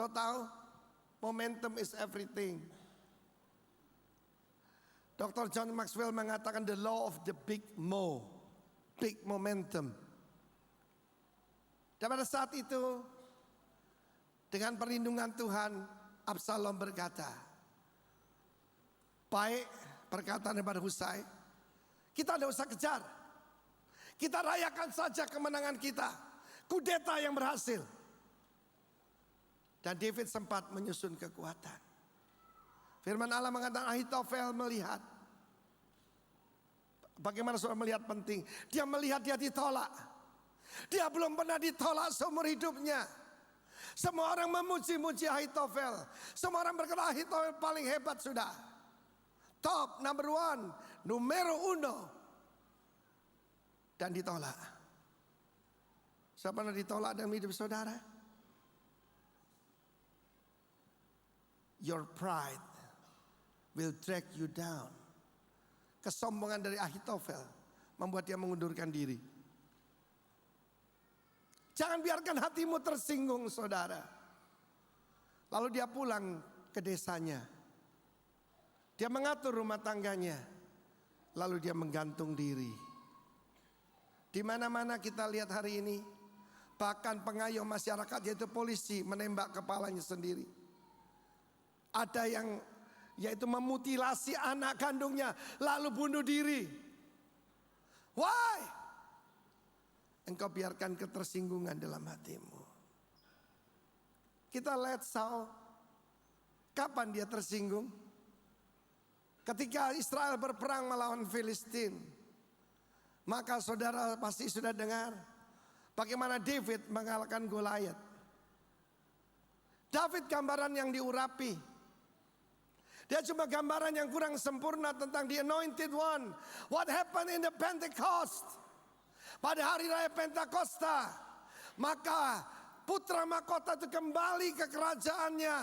So tahu, momentum is everything. Dr. John Maxwell mengatakan the law of the big momentum. Dan pada saat itu, dengan perlindungan Tuhan, Absalom berkata, baik, perkataan daripada Husai, kita tidak usah kejar. Kita rayakan saja kemenangan kita. Kudeta yang berhasil. Dan David sempat menyusun kekuatan. Firman Allah mengatakan Ahitofel melihat. Bagaimana saudara melihat penting? Dia melihat dia ditolak. Dia belum pernah ditolak seumur hidupnya. Semua orang memuji-muji Ahitofel. Semua orang berkata Ahitofel paling hebat sudah. Top, number one, numero uno. Dan ditolak. Siapa pernah ditolak dalam hidup saudara? Your pride will drag you down. Kesombongan dari Ahitofel membuat dia mengundurkan diri. Jangan biarkan hatimu tersinggung saudara. Lalu dia pulang ke desanya. Dia mengatur rumah tangganya. Lalu dia menggantung diri. Di mana-mana kita lihat hari ini, bahkan pengayom masyarakat yaitu polisi menembak kepalanya sendiri. Ada yang yaitu memutilasi anak kandungnya lalu bunuh diri. Why? Engkau biarkan ketersinggungan dalam hatimu. Kita lihat Saul, kapan dia tersinggung? Ketika Israel berperang melawan Filistin. Maka saudara pasti sudah dengar bagaimana David mengalahkan Goliat. David gambaran yang diurapi. Dia cuma gambaran yang kurang sempurna tentang the anointed one. What happened in the Pentecost? Pada hari raya Pentakosta, maka putra mahkota itu kembali ke kerajaannya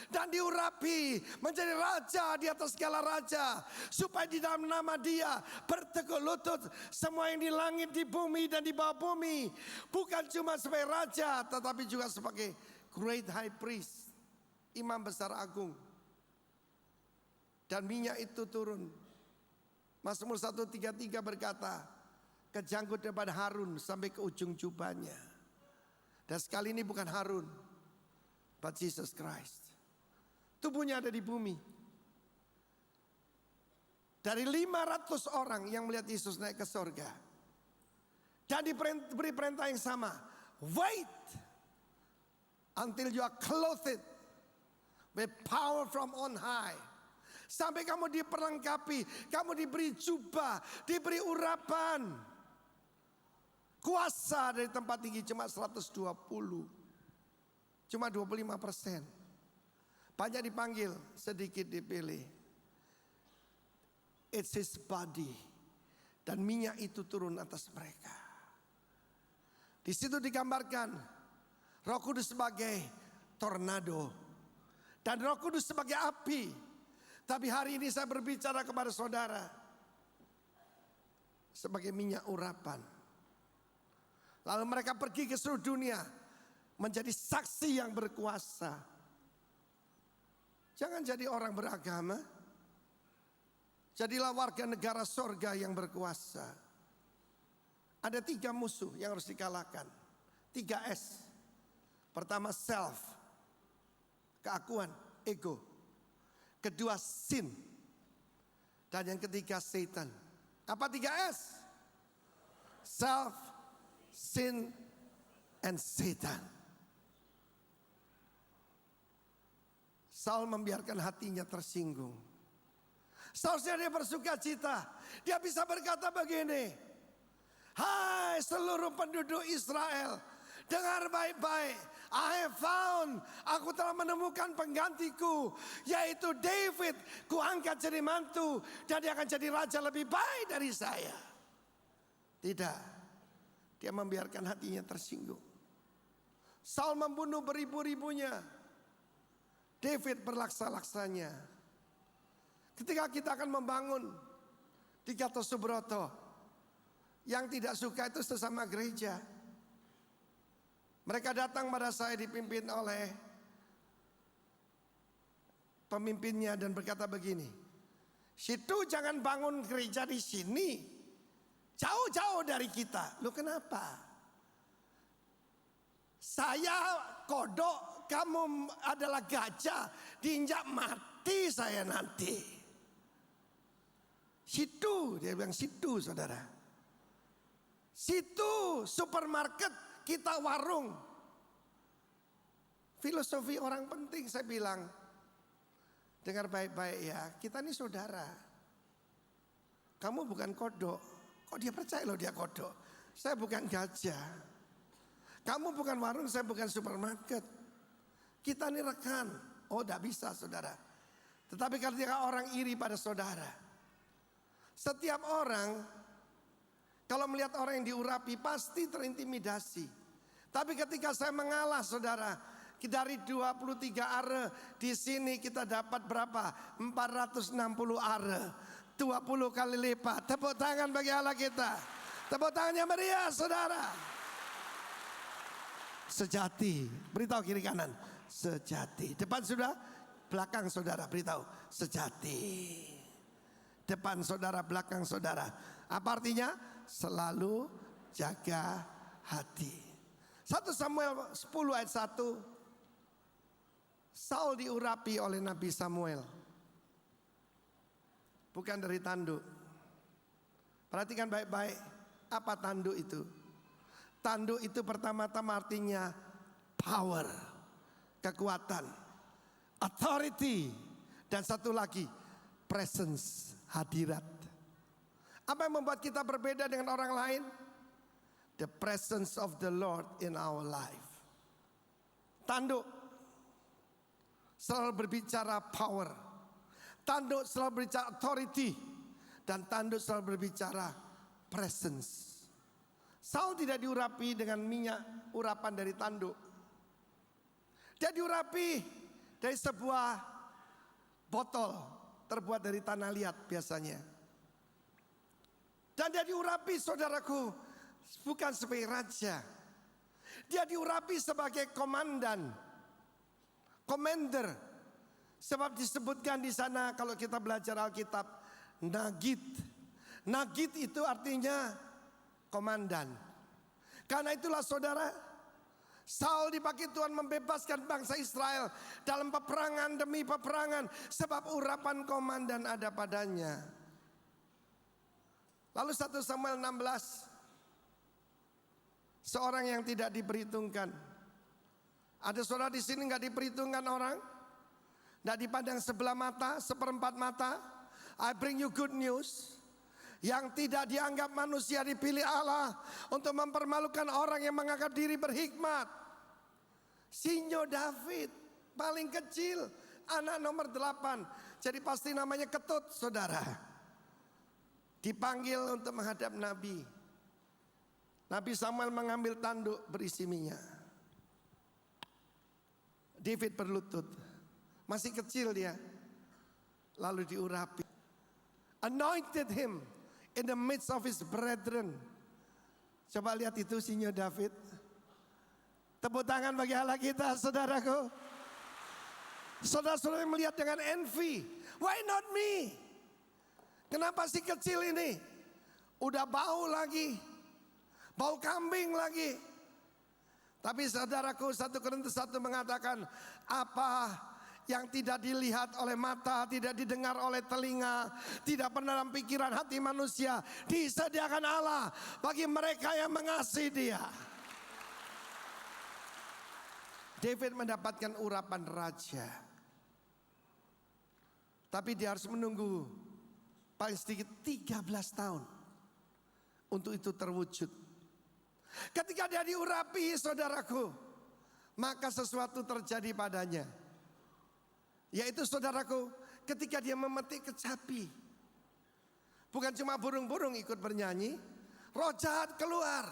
dan diurapi menjadi raja di atas segala raja, supaya di dalam nama dia bertekuk lutut semua yang di langit, di bumi dan di bawah bumi, bukan cuma sebagai raja tetapi juga sebagai great high priest, imam besar agung. Dan minyak itu turun. Mazmur 133 berkata, kejangkut daripada Harun sampai ke ujung jubahnya. Dan sekali ini bukan Harun, but Jesus Christ. Tubuhnya ada di bumi. Dari 500 orang yang melihat Yesus naik ke surga, dan diberi perintah yang sama, wait until you are clothed with power from on high. Sampai kamu diperlengkapi, kamu diberi jubah, diberi urapan. Kuasa dari tempat tinggi cuma 120. Cuma 25%. Banyak dipanggil, sedikit dipilih. It's his body. Dan minyak itu turun atas mereka. Di situ digambarkan Roh Kudus sebagai tornado. Dan Roh Kudus sebagai api. Tapi hari ini saya berbicara kepada saudara sebagai minyak urapan. Lalu mereka pergi ke seluruh dunia menjadi saksi yang berkuasa. Jangan jadi orang beragama. Jadilah warga negara sorga yang berkuasa. Ada 3 musuh yang harus dikalahkan. 3S. Pertama self, keakuan, ego. Kedua sin. Dan yang ketiga Satan. Apa 3S? Self, sin, and Satan. Saul membiarkan hatinya tersinggung. Seharusnya dia bersuka cita. Dia bisa berkata begini, hai seluruh penduduk Israel, dengar baik-baik. I have found, aku telah menemukan penggantiku, yaitu David. Kuangkat jadi mantu dan dia akan jadi raja lebih baik dari saya. Tidak, dia membiarkan hatinya tersinggung. Saul membunuh beribu-ribunya, David berlaksa-laksanya. Ketika kita akan membangun di Gatot Subroto, yang tidak suka itu sesama gereja. Mereka datang pada saya dipimpin oleh pemimpinnya dan berkata begini, "Situ jangan bangun gereja di sini, jauh-jauh dari kita." Loh kenapa? Saya kodok, kamu adalah gajah, diinjak mati saya nanti. Situ, dia bilang situ saudara. Situ supermarket, kita warung. Filosofi orang penting saya bilang. Dengar baik-baik ya, kita ini saudara. Kamu bukan kodok. Kok dia percaya loh dia kodok? Saya bukan gajah. Kamu bukan warung, saya bukan supermarket. Kita ini rekan. Oh tidak bisa saudara. Tetapi ketika orang iri pada saudara. Setiap orang, kalau melihat orang yang diurapi pasti terintimidasi. Tapi ketika saya mengalah saudara. Dari 23 are di sini kita dapat berapa? 460 are. 20 kali lipat. Tepuk tangan bagi Allah kita. Tepuk tangannya meriah saudara. Sejati. Beritahu kiri kanan. Sejati. Depan sudah, belakang saudara. Beritahu. Sejati. Depan saudara, belakang saudara. Apa artinya? Selalu jaga hati. 1 Samuel 10 ayat 1. Saul diurapi oleh Nabi Samuel. Bukan dari tanduk. Perhatikan baik-baik. Apa tanduk itu? Tanduk itu pertama-tama artinya power. Kekuatan. Authority. Dan satu lagi. Presence. Hadirat. Apa yang membuat kita berbeda dengan orang lain? The presence of the Lord in our life. Tanduk selalu berbicara power. Tanduk selalu berbicara authority. Dan tanduk selalu berbicara presence. Saul tidak diurapi dengan minyak urapan dari tanduk. Dia diurapi dari sebuah botol terbuat dari tanah liat biasanya. Dan dia diurapi saudaraku bukan sebagai raja. Dia diurapi sebagai komandan. Commander. Sebab disebutkan di sana kalau kita belajar Alkitab, Nagid. Nagid itu artinya komandan. Karena itulah saudara, Saul dipakai Tuhan membebaskan bangsa Israel dalam peperangan demi peperangan. Sebab urapan komandan ada padanya. Lalu 1 Samuel 16. Seorang yang tidak diperhitungkan. Ada saudara di sini nggak diperhitungkan orang, nggak dipandang sebelah mata, seperempat mata. I bring you good news. Yang tidak dianggap manusia dipilih Allah untuk mempermalukan orang yang menganggap diri berhikmat. Sinyo David, paling kecil, anak nomor 8. Jadi pasti namanya Ketut, saudara. Dipanggil untuk menghadap Nabi. Nabi Samuel mengambil tanduk berisi minyak. David berlutut. Masih kecil dia. Lalu diurapi. Anointed him in the midst of his brethren. Coba lihat itu sinyo David. Tepuk tangan bagi Allah kita saudaraku. Saudara-saudara melihat dengan envy. Why not me? Kenapa si kecil ini? Udah bau lagi. Bau kambing lagi. Tapi saudaraku 1 Korintus 1 mengatakan apa yang tidak dilihat oleh mata, tidak didengar oleh telinga, tidak pernah dalam pikiran hati manusia, disediakan Allah bagi mereka yang mengasihi Dia. David mendapatkan urapan raja. Tapi dia harus menunggu paling sedikit 13 tahun untuk itu terwujud. Ketika dia diurapi saudaraku, maka sesuatu terjadi padanya. Yaitu saudaraku, ketika dia memetik kecapi. Bukan cuma burung-burung ikut bernyanyi, roh jahat keluar.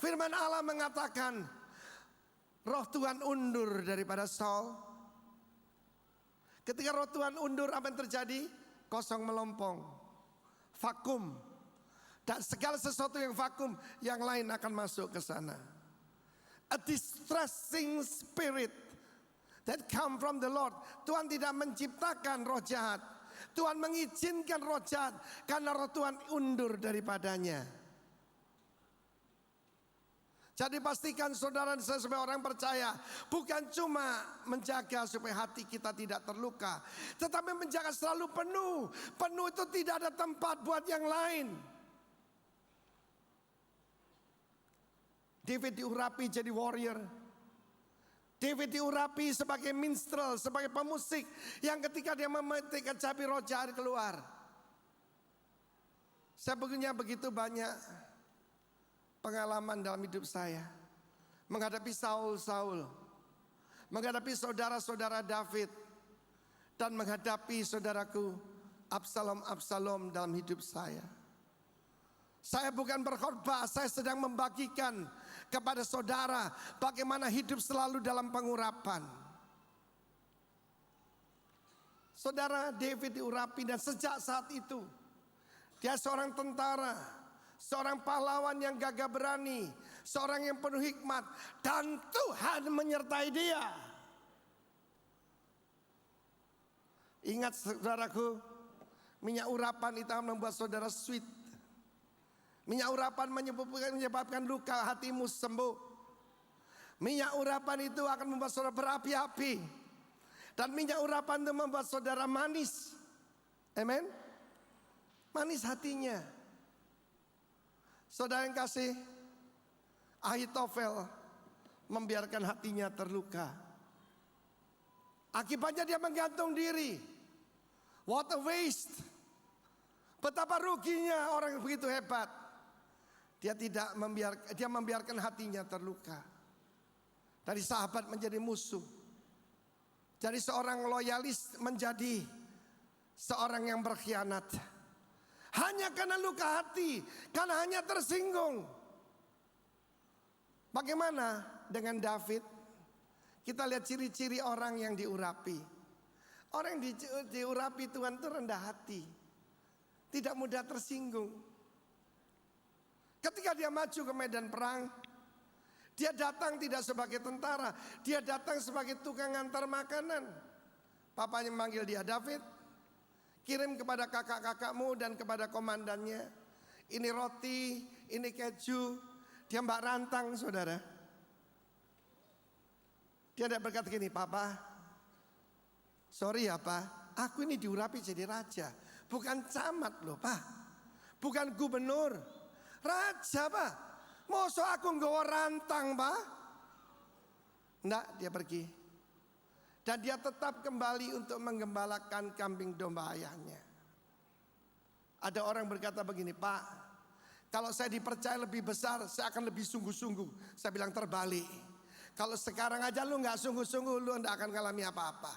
Firman Allah mengatakan, roh Tuhan undur daripada Saul. Ketika roh Tuhan undur, apa yang terjadi? Kosong melompong, vakum. Dan segala sesuatu yang vakum, yang lain akan masuk ke sana. A distressing spirit that come from the Lord. Tuhan tidak menciptakan roh jahat. Tuhan mengizinkan roh jahat karena roh Tuhan undur daripadanya. Jadi pastikan saudara dan saya sebagai orang percaya bukan cuma menjaga supaya hati kita tidak terluka, tetapi menjaga selalu penuh. Penuh itu tidak ada tempat buat yang lain. David diurapi jadi warrior. David diurapi sebagai minstrel, sebagai pemusik yang ketika dia memetik kecapi roh jahat keluar. Saya punya begitu banyak pengalaman dalam hidup saya menghadapi Saul, menghadapi saudara-saudara David, dan menghadapi saudaraku Absalom dalam hidup saya. Saya bukan berkhotbah, saya sedang membagikan kepada saudara bagaimana hidup selalu dalam pengurapan. Saudara David diurapi dan sejak saat itu dia seorang tentara, seorang pahlawan yang gagah berani, seorang yang penuh hikmat, dan Tuhan menyertai dia. Ingat saudaraku, minyak urapan itu akan membuat saudara sweet. Minyak urapan menyebabkan luka hatimu sembuh. Minyak urapan itu akan membuat saudara berapi-api. Dan minyak urapan itu membuat saudara manis. Amen. Manis hatinya. Saudara yang kasih, Ahitofel membiarkan hatinya terluka. Akibatnya dia menggantung diri. What a waste. Betapa ruginya orang yang begitu hebat. Dia membiarkan hatinya terluka. Dari sahabat menjadi musuh. Dari seorang loyalis menjadi seorang yang berkhianat. Hanya karena luka hati, karena hanya tersinggung. Bagaimana dengan David? Kita lihat ciri-ciri orang yang diurapi. Orang yang diurapi Tuhan itu rendah hati, tidak mudah tersinggung. Ketika dia maju ke medan perang, dia datang tidak sebagai tentara, dia datang sebagai tukang antar makanan. Papanya memanggil dia, David, kirim kepada kakak-kakakmu dan kepada komandannya. Ini roti, ini keju. Dia mbak rantang, saudara. Dia tidak berkata gini, Papa, sorry ya Pak, aku ini diurapi jadi raja. Bukan camat loh Pak, bukan gubernur, raja Pak. Mosok aku nggawa rantang Pak? Enggak, dia pergi. Dan dia tetap kembali untuk menggembalakan kambing domba ayahnya. Ada orang berkata begini, Pak, kalau saya dipercaya lebih besar, saya akan lebih sungguh-sungguh. Saya bilang terbalik. Kalau sekarang aja lu gak sungguh-sungguh, lu gak akan mengalami apa-apa.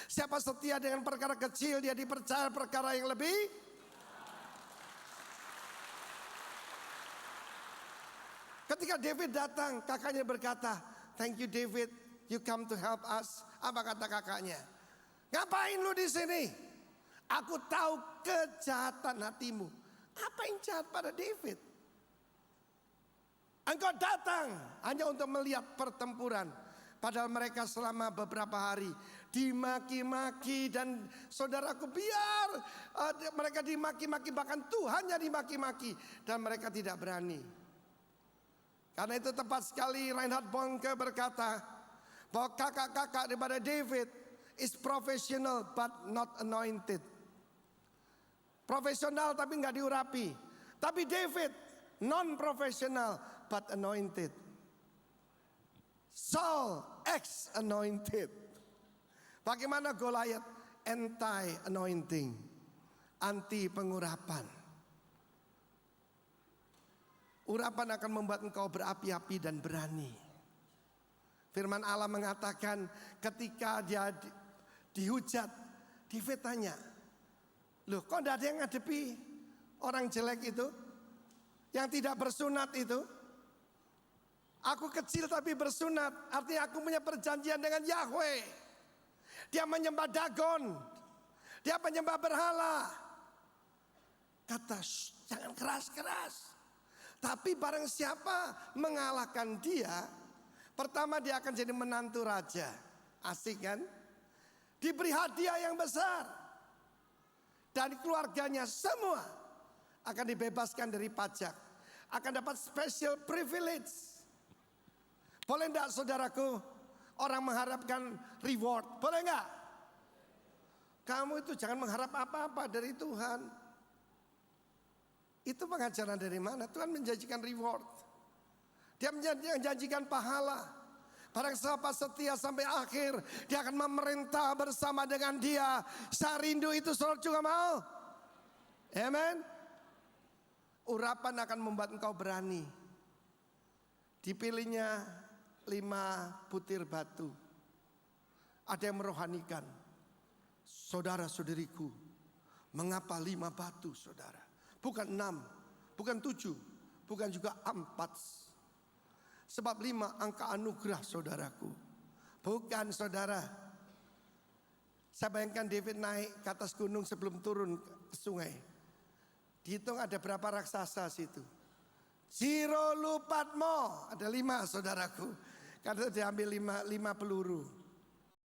Siapa setia dengan perkara kecil, dia dipercaya perkara yang lebih. Ketika David datang, kakaknya berkata, thank you David, you come to help us. Apa kata kakaknya? Ngapain lu di sini? Aku tahu kejahatan hatimu. Apa yang jahat pada David? Engkau datang hanya untuk melihat pertempuran. Padahal mereka selama beberapa hari dimaki-maki, dan saudaraku biar mereka dimaki-maki, bahkan Tuhannya dimaki-maki, dan mereka tidak berani. Karena itu tepat sekali Reinhard Bonnke berkata bahwa kakak-kakak daripada David is professional but not anointed. Profesional tapi nggak diurapi. Tapi David non-professional but anointed. Saul ex-anointed. Bagaimana Goliath? Anti-anointing, anti pengurapan. Urapan akan membuat engkau berapi-api dan berani. Firman Allah mengatakan ketika dia dihujat, David tanya, loh kok tidak ada yang ngadepi orang jelek itu, yang tidak bersunat itu? Aku kecil tapi bersunat, artinya aku punya perjanjian dengan Yahweh. Dia menyembah Dagon, dia menyembah berhala. Kata, jangan keras-keras. Tapi barang siapa mengalahkan dia, pertama dia akan jadi menantu raja. Asik kan? Diberi hadiah yang besar. Dan keluarganya semua akan dibebaskan dari pajak. Akan dapat special privilege. Boleh enggak saudaraku, orang mengharapkan reward? Boleh enggak? Kamu itu jangan mengharap apa-apa dari Tuhan. Itu pengajaran dari mana? Tuhan menjanjikan reward. Dia menjanjikan pahala. Barang siapa setia sampai akhir, dia akan memerintah bersama dengan dia. Saya rindu itu, saudara juga mau? Amen. Urapan akan membuat engkau berani. Dipilihnya 5 butir batu. Ada yang merohanikan. Saudara-saudariku, mengapa 5 batu, saudara? Bukan 6, bukan 7, bukan juga 4. Sebab 5 angka anugerah, saudaraku. Bukan, saudara. Saya bayangkan David naik ke atas gunung sebelum turun ke sungai. Dihitung ada berapa raksasa situ. Jiro Lupatmo, ada 5, saudaraku. Karena diambil 5 peluru.